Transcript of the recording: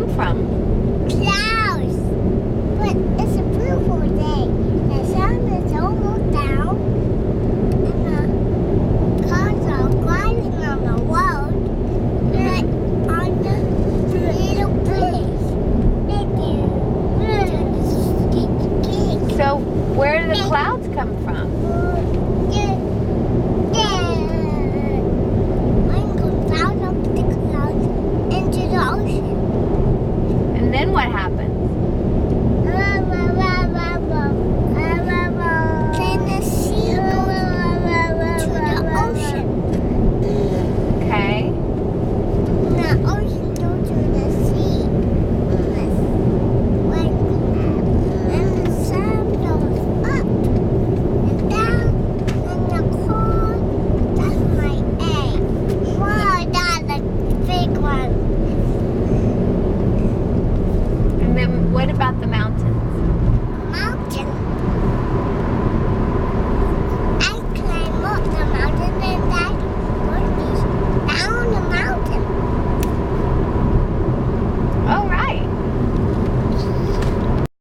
come from? Clouds. But it's a beautiful day. The sun is almost down. And the cars are driving on the road. But on the little bridge. So where do the clouds come from? I'm going down up the clouds into the ocean. And then what happens?